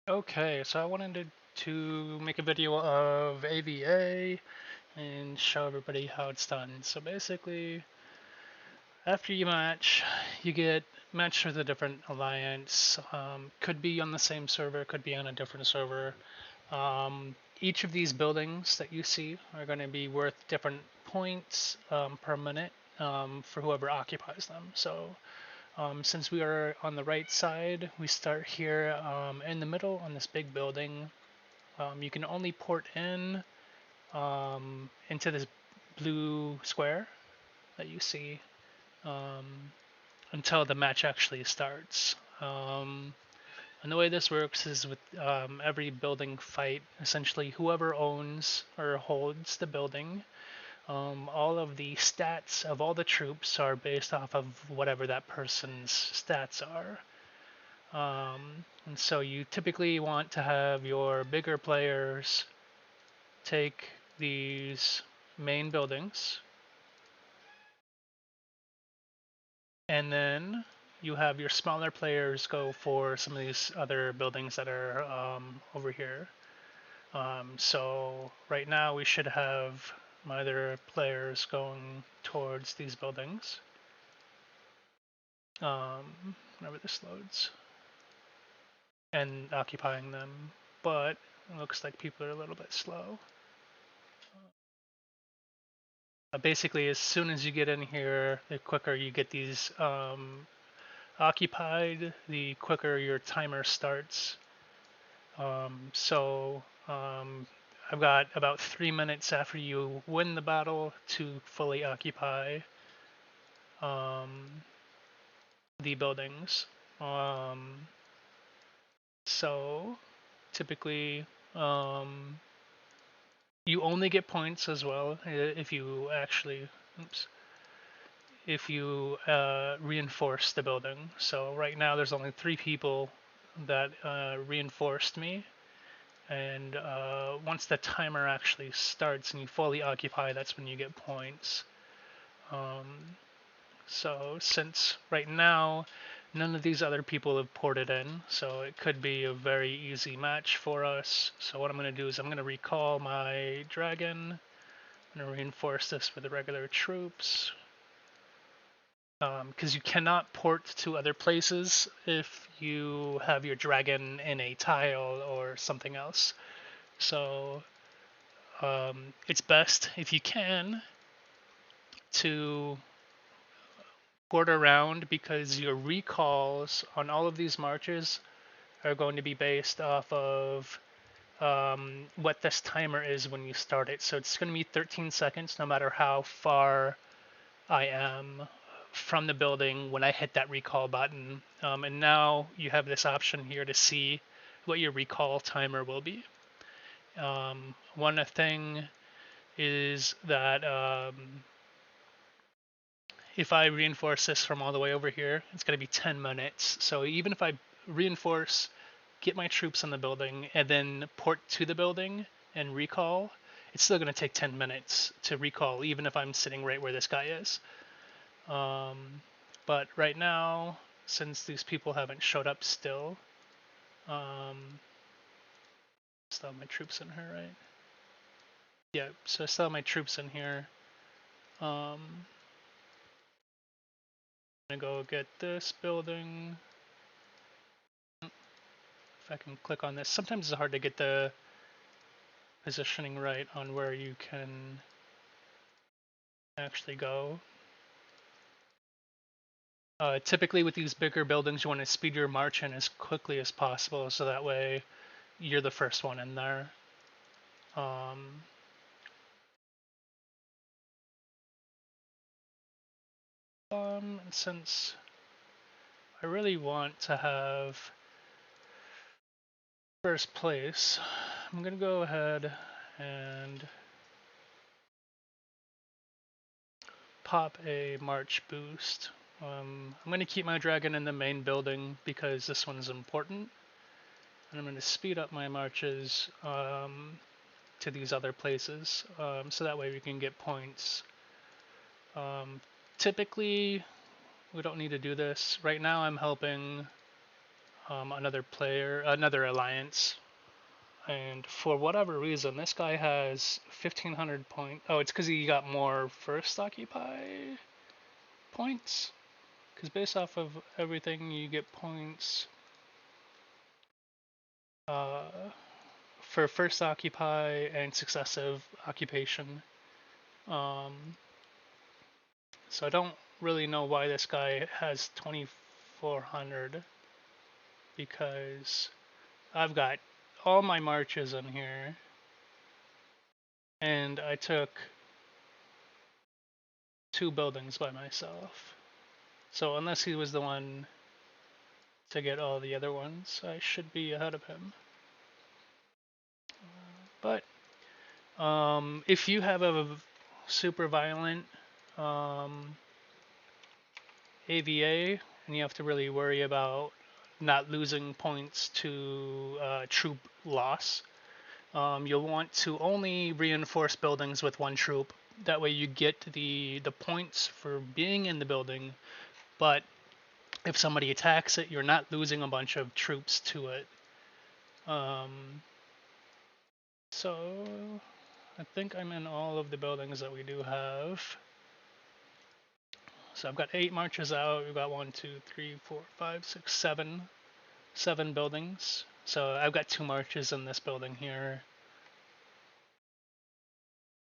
Okay, so I wanted to make a video of AVA and show everybody how it's done. So basically, after you match, you get matched with a different alliance. Could be on the same server, could be on a different server. Each of these buildings that you see are going to be worth different points per minute for whoever occupies them. So since we are on the right side, we start here in the middle on this big building. You can only port in into this blue square that you see um, until the match actually starts. And the way this works is with every building fight, essentially whoever owns or holds the building, all of the stats of all the troops are based off of whatever that person's stats are. And so you typically want to have your bigger players take these main buildings, and then you have your smaller players go for some of these other buildings that are over here. So right now we should have my other players going towards these buildings whenever this loads and occupying them, but it looks like people are a little bit slow. Basically, as soon as you get in here, the quicker you get these occupied, the quicker your timer starts. So I've got about 3 minutes after you win the battle to fully occupy um, the buildings. Um, so typically, um, you only get points as well if you actually, oops, if you reinforce the building. So right now there's only 3 people that reinforced me, and once the timer actually starts and you fully occupy, that's when you get points. Um, so since right now none of these other people have ported in, so it could be a very easy match for us. So what I'm going to do is I'm going to recall my dragon. I'm going to reinforce this with the regular troops. Because you cannot port to other places if you have your dragon in a tile or something else. So it's best if you can to port around, because your recalls on all of these marches are going to be based off of what this timer is when you start it. So it's going to be 13 seconds no matter how far I am from the building when I hit that recall button. And now you have this option here to see what your recall timer will be. One thing is that if I reinforce this from all the way over here, it's going to be 10 minutes. So even if I reinforce, get my troops in the building, and then port to the building and recall, it's still going to take 10 minutes to recall, even if I'm sitting right where this guy is. But right now, since these people haven't showed up still, still have my troops in here, right? Yeah, so I still have my troops in here. I'm gonna go get this building. If I can click on this. Sometimes it's hard to get the positioning right on where you can actually go. Typically with these bigger buildings, you want to speed your march in as quickly as possible, so that way you're the first one in there. Um, since I really want to have first place, I'm gonna go ahead and pop a march boost. I'm gonna keep my dragon in the main building because this one's important, and I'm gonna speed up my marches to these other places, so that way we can get points. Typically, we don't need to do this. Right now I'm helping another player, another alliance, and for whatever reason, this guy has 1,500 points. Oh, it's because he got more first occupy points. Because based off of everything, you get points uh, for first occupy and successive occupation. Um, so I don't really know why this guy has 2,400 because I've got all my marches in here and I took 2 buildings by myself. So unless he was the one to get all the other ones, I should be ahead of him. But if you have a super violent AVA and you have to really worry about not losing points to troop loss, you'll want to only reinforce buildings with 1 troop. That way you get the points for being in the building, but if somebody attacks it, you're not losing a bunch of troops to it. So I think I'm in all of the buildings that we do have. So I've got 8 marches out. We've got 1, 2, 3, 4, 5, 6, 7 buildings. So I've got 2 marches in this building here.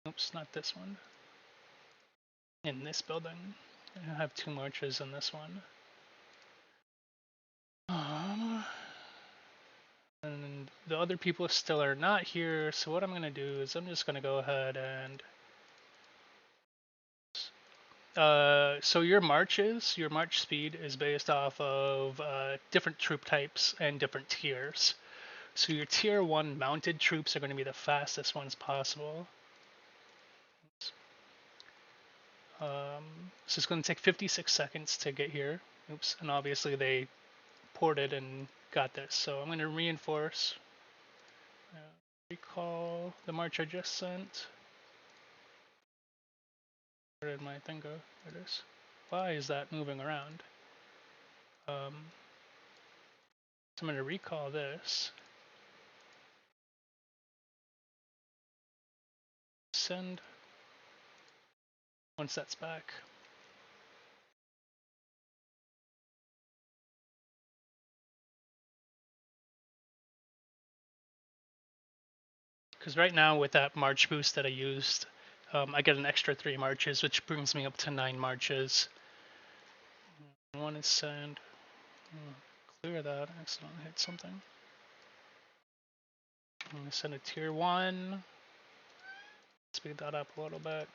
Oops, not this one. In this building. I have 2 marches in this one. And the other people still are not here, so what I'm going to do is I'm just going to go ahead and so your march speed is based off of different troop types and different tiers. So your tier 1 mounted troops are going to be the fastest ones possible. So it's going to take 56 seconds to get here. Oops, and obviously they ported and got this. So I'm going to reinforce, recall the march I just sent. Where did my thing go? There it is. Why is that moving around? So I'm going to recall this. Send once that's back. Because right now with that march boost that I used, I get an extra 3 marches, which brings me up to 9 marches. 1 is send. Clear that. I accidentally hit something. I'm going to send a tier 1. Speed that up a little bit.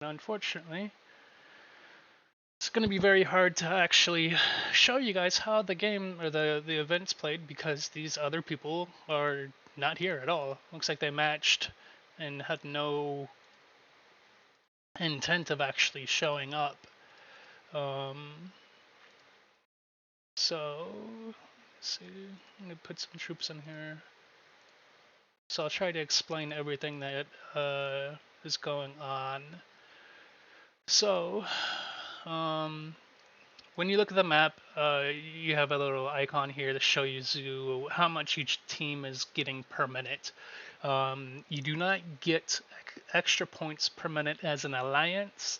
And unfortunately, it's going to be very hard to actually show you guys how the game or the events played because these other people are not here at all. Looks like they matched and had no intent of actually showing up. So, let's see, I'm going to put some troops in here. So I'll try to explain everything that is going on. So, when you look at the map, you have a little icon here that shows you how much each team is getting per minute. You do not get extra points per minute as an alliance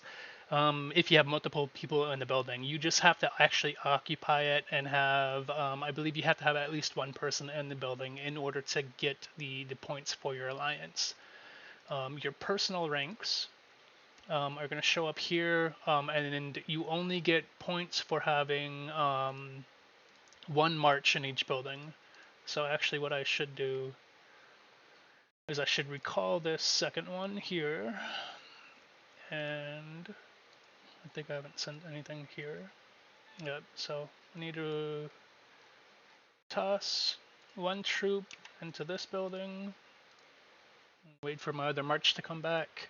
if you have multiple people in the building. You just have to actually occupy it and have, I believe you have to have at least 1 person in the building in order to get the points for your alliance. Your personal ranks are going to show up here, and you only get points for having 1 march in each building. So actually what I should do is I should recall this second one here, and I think I haven't sent anything here. Yep, so I need to toss 1 troop into this building, wait for my other march to come back,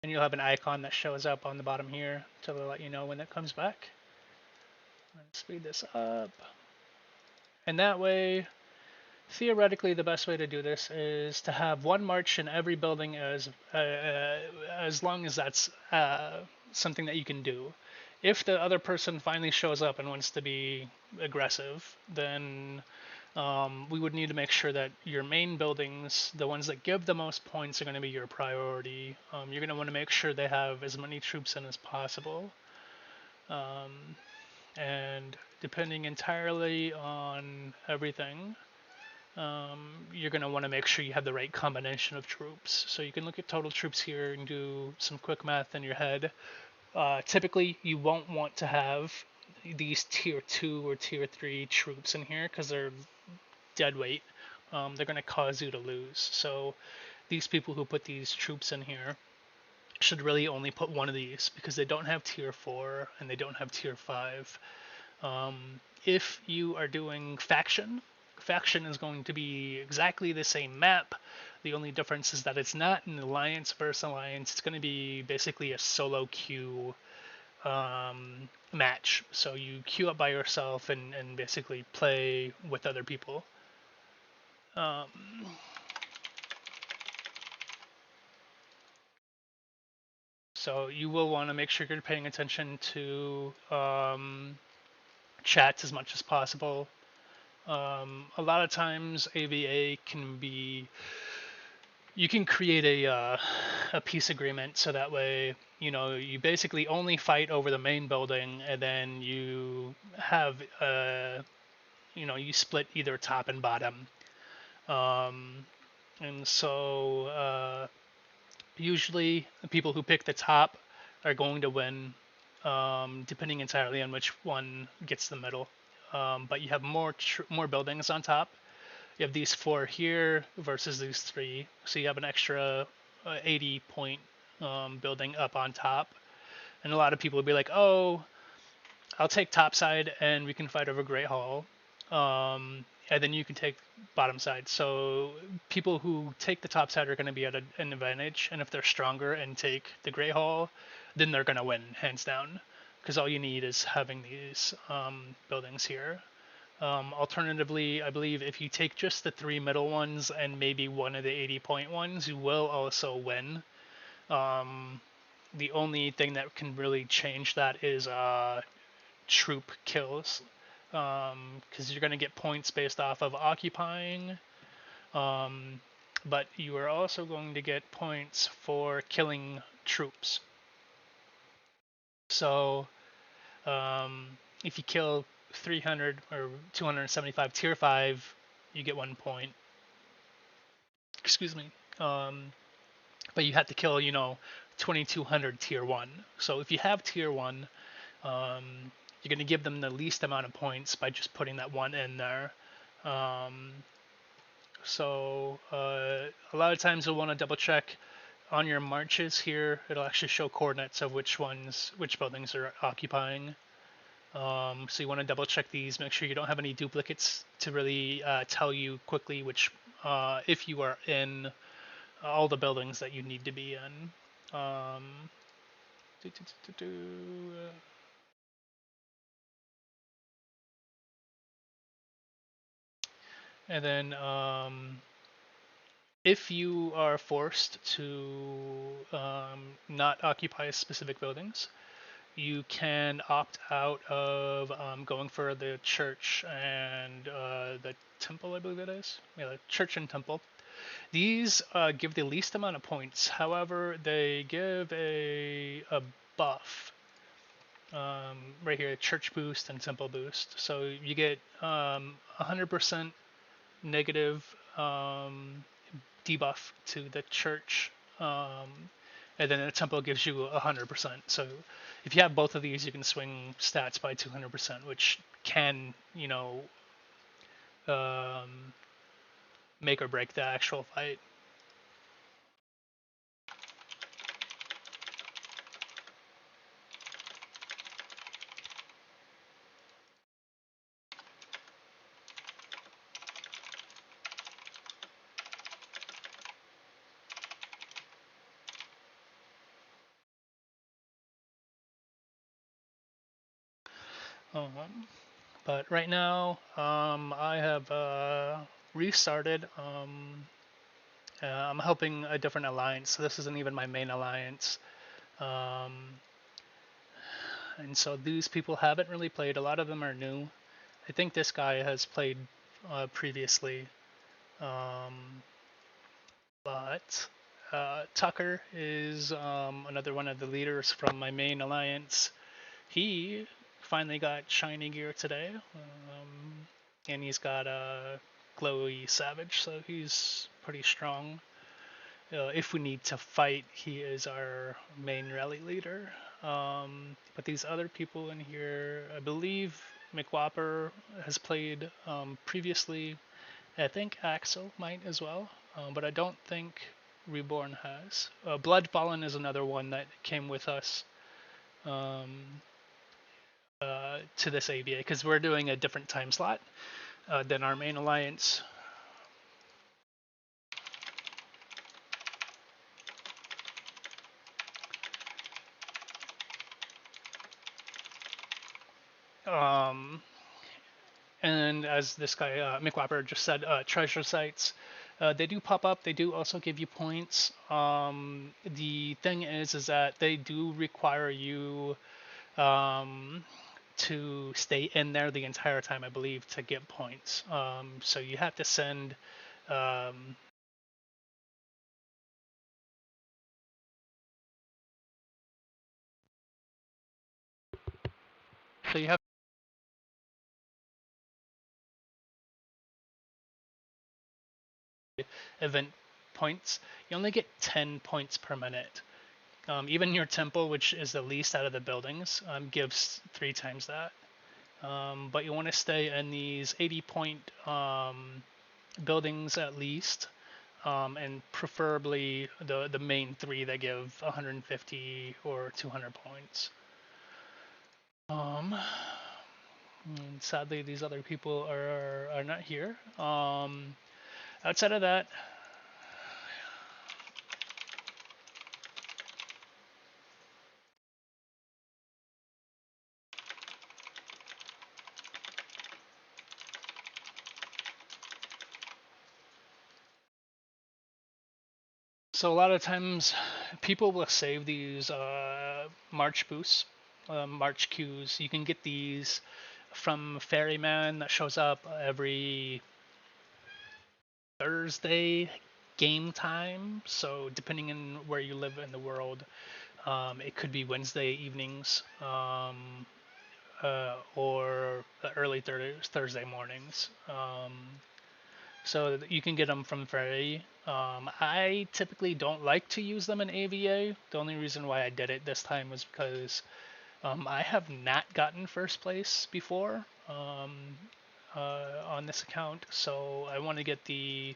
and you'll have an icon that shows up on the bottom here to let you know when it comes back. Let's speed this up. And that way, theoretically, the best way to do this is to have 1 march in every building as long as that's something that you can do. If the other person finally shows up and wants to be aggressive, then we would need to make sure that your main buildings, the ones that give the most points, are going to be your priority. You're going to want to make sure they have as many troops in as possible. Um, and depending entirely on everything, you're going to want to make sure you have the right combination of troops. So you can look at total troops here and do some quick math in your head. Typically, you won't want to have these tier 2 or tier 3 troops in here because they're dead weight. They're going to cause you to lose. So these people who put these troops in here should really only put one of these because they don't have tier 4 and they don't have tier 5. If you are doing faction, faction is going to be exactly the same map. The only difference is that it's not an alliance versus alliance. It's going to be basically a solo queue match. So you queue up by yourself and basically play with other people. Um, so you will want to make sure you're paying attention to chats as much as possible. A lot of times AVA can be, you can create a peace agreement so that way you basically only fight over the main building and then you have you split either top and bottom. Um, and so usually the people who pick the top are going to win, depending entirely on which one gets the middle. But you have more buildings on top. You have these 4 here versus these 3, so you have an extra 80 point building up on top. And a lot of people would be like, "Oh, I'll take top side and we can fight over Great Hall, and then you can take bottom side." So people who take the top side are going to be at an advantage, and if they're stronger and take the Great Hall, then they're going to win hands down, because all you need is having these buildings here. Alternatively, I believe if you take just the 3 middle ones and maybe one of the 80 point ones, you will also win. The only thing that can really change that is troop kills, because you're going to get points based off of occupying, but you are also going to get points for killing troops. So if you kill 300 or 275 tier 5, you get 1 point. Excuse me. But you have to kill 2200 tier 1. So if you have tier 1, you're going to give them the least amount of points by just putting that 1 in there. So a lot of times you'll want to double check on your marches here. It'll actually show coordinates of which buildings are occupying. So you want to double check these, make sure you don't have any duplicates to really tell you quickly which, if you are in all the buildings that you need to be in. Do, do, do, do, do. And then if you are forced to not occupy specific buildings, you can opt out of going for the church and the temple, I believe it is. Yeah, the church and temple. These give the least amount of points. However, they give a buff. Right here, church boost and temple boost. So you get 100% negative debuff to the church, and then the temple gives you 100%. So if you have both of these, you can swing stats by 200%, which can um, make or break the actual fight. But right now, I have restarted. I'm helping a different alliance, so this isn't even my main alliance. Um, and so these people haven't really played. A lot of them are new. I think this guy has played previously, um, but Tucker is another one of the leaders from my main alliance. He finally got shiny gear today, and he's got a glowy savage, so he's pretty strong. If we need to fight, he is our main rally leader. But these other people in here, I believe McWhopper has played previously. I think Axel might as well, but I don't think Reborn has. Blood Fallen is another one that came with us um, to this AVA because we're doing a different time slot than our main alliance. Um, and as this guy Mick Wapper just said, treasure sites. They do pop up. They do also give you points. The thing is that they do require you to stay in there the entire time, I believe, to get points. So you have to send. Um, so you have event points. You only get 10 points per minute. Even your temple, which is the least out of the buildings, gives 3 times that. But you want to stay in these 80-point buildings at least, and preferably the main 3 that give 150 or 200 points. Sadly, these other people are not here. Outside of that, so a lot of times people will save these March boosts, March queues. You can get these from Ferryman that shows up every Thursday game time. So depending on where you live in the world, it could be Wednesday evenings or early Thursday mornings. So you can get them from Ferry. I typically don't like to use them in AVA. The only reason why I did it this time was because I have not gotten first place before on this account, so I want to get the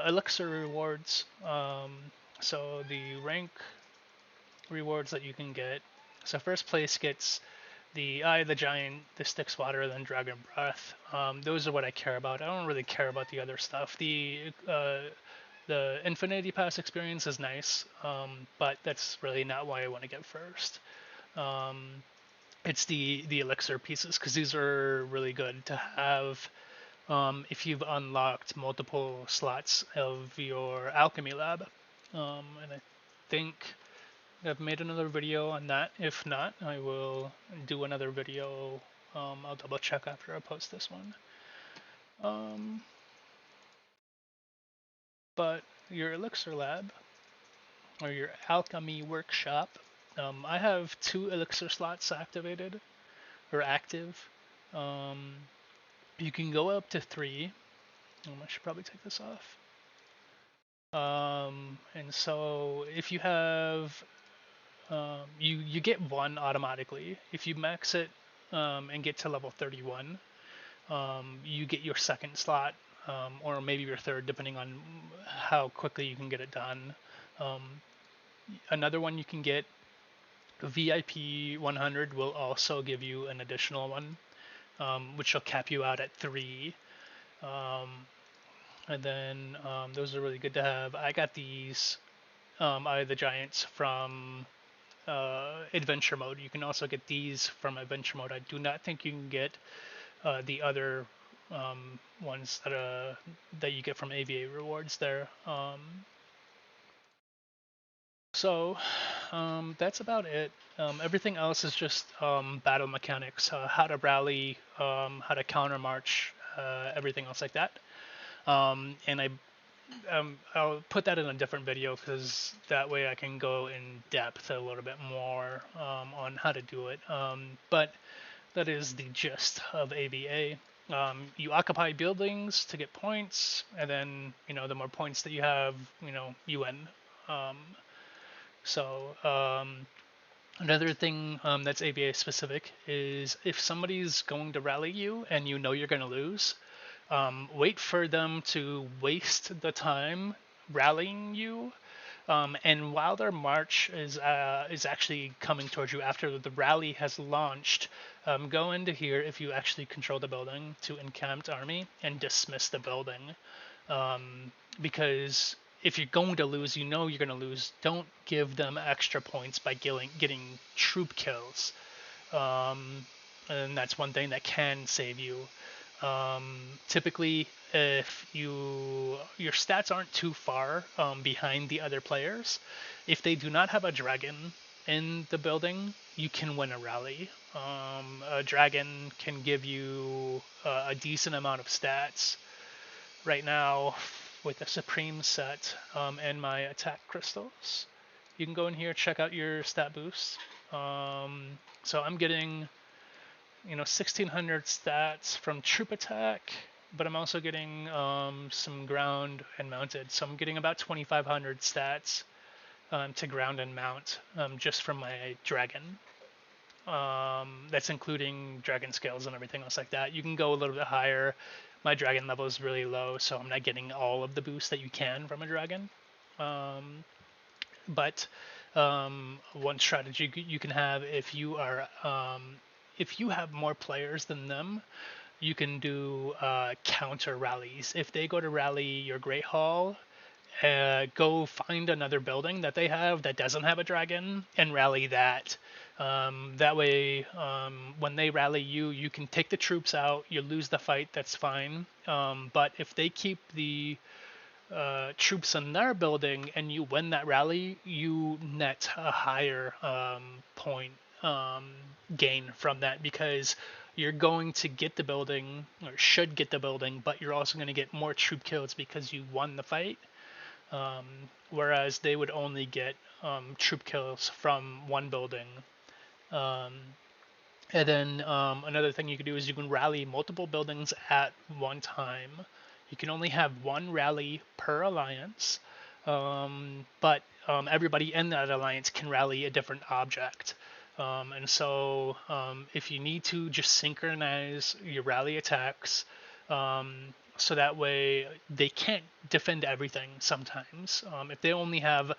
elixir rewards. So the rank rewards that you can get. So first place gets the Eye of the Giant, the Styx Water, then Dragon Breath. Those are what I care about. I don't really care about the other stuff. The Infinity Pass experience is nice, but that's really not why I want to get first. It's the elixir pieces because these are really good to have if you've unlocked multiple slots of your alchemy lab. And I think I've made another video on that. If not, I will do another video. I'll double check after I post this one. But your elixir lab or your alchemy workshop, I have 2 elixir slots activated or active. Um, you can go up to 3. I should probably take this off. And so if you have you get 1 automatically. If you max it and get to level 31, you get your second slot, or maybe your third, depending on how quickly you can get it done. Um, Another one you can get, VIP 100, will also give you an additional one, which will cap you out at 3. Um, and then those are really good to have. I got these Eye of the Giants from adventure mode. You can also get these from adventure mode. I do not think you can get the other ones that you get from AVA rewards there. So that's about it. Everything else is just battle mechanics, how to rally, how to counter march, everything else like that. And I'll put that in a different video because that way I can go in depth a little bit more on how to do it. But that is the gist of AVA. You occupy buildings to get points, and then the more points that you have, you win. Um, so another thing that's AVA specific is if somebody's going to rally you and you know you're going to lose, wait for them to waste the time rallying you. And while their march is actually coming towards you after the rally has launched, go into here if you actually control the building to encamped army and dismiss the building. Because if you're going to lose, you know you're going to lose. Don't give them extra points by getting troop kills. And that's one thing that can save you. Typically, if your stats aren't too far behind the other players, if they do not have a dragon in the building, you can win a rally. A dragon can give you a decent amount of stats. Right now, with the Supreme set and my attack crystals, you can go in here, check out your stat boost. So I'm getting 1600 stats from troop attack, but I'm also getting some ground and mounted. So I'm getting about 2500 stats to ground and mount just from my dragon. That's including dragon scales and everything else like that. You can go a little bit higher. My dragon level is really low, so I'm not getting all of the boost that you can from a dragon. But one strategy you can have if you have more players than them, you can do counter rallies. If they go to rally your Great Hall, go find another building that they have that doesn't have a dragon and rally that. That way, when they rally you, you can take the troops out. You lose the fight, that's fine. But if they keep the troops in their building and you win that rally, you net a higher point gain from that because you're going to get the building or should get the building, but you're also going to get more troop kills because you won the fight. Whereas they would only get troop kills from one building. And then another thing you can do is you can rally multiple buildings at one time. You can only have one rally per alliance, but everybody in that alliance can rally a different object. And so if you need to, just synchronize your rally attacks so that way they can't defend everything sometimes. If they only have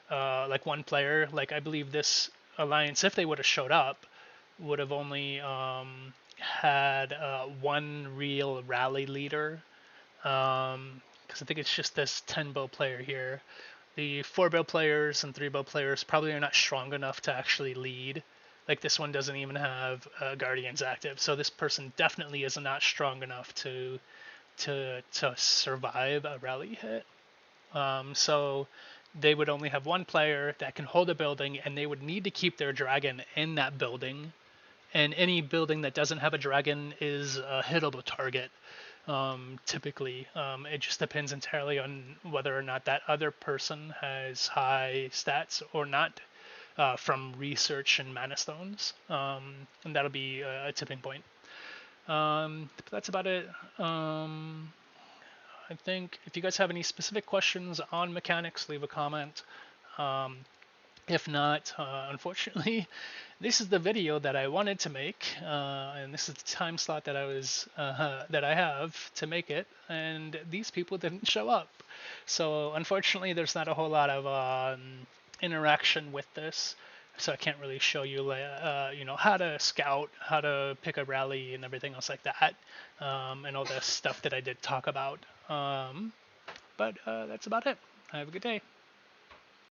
like one player, like I believe this alliance, if they would have showed up, would have only had one real rally leader, because I think it's just this 10 bow player here. The 4 bow players and 3 bow players probably are not strong enough to actually lead. Like this one doesn't even have guardians active, so this person definitely is not strong enough to survive a rally hit. So they would only have one player that can hold a building, and they would need to keep their dragon in that building. And any building that doesn't have a dragon is a hittable target. Typically, it just depends entirely on whether or not that other person has high stats or not from research and mana stones, and that'll be a tipping point. That's about it. I think if you guys have any specific questions on mechanics, leave a comment. If not, unfortunately, this is the video that I wanted to make, and this is the time slot that I have to make it, and these people didn't show up. So unfortunately, there's not a whole lot of interaction with this. So I can't really show you, how to scout, how to pick a rally, and everything else like that, and all the stuff that I did talk about. But that's about it. Have a good day.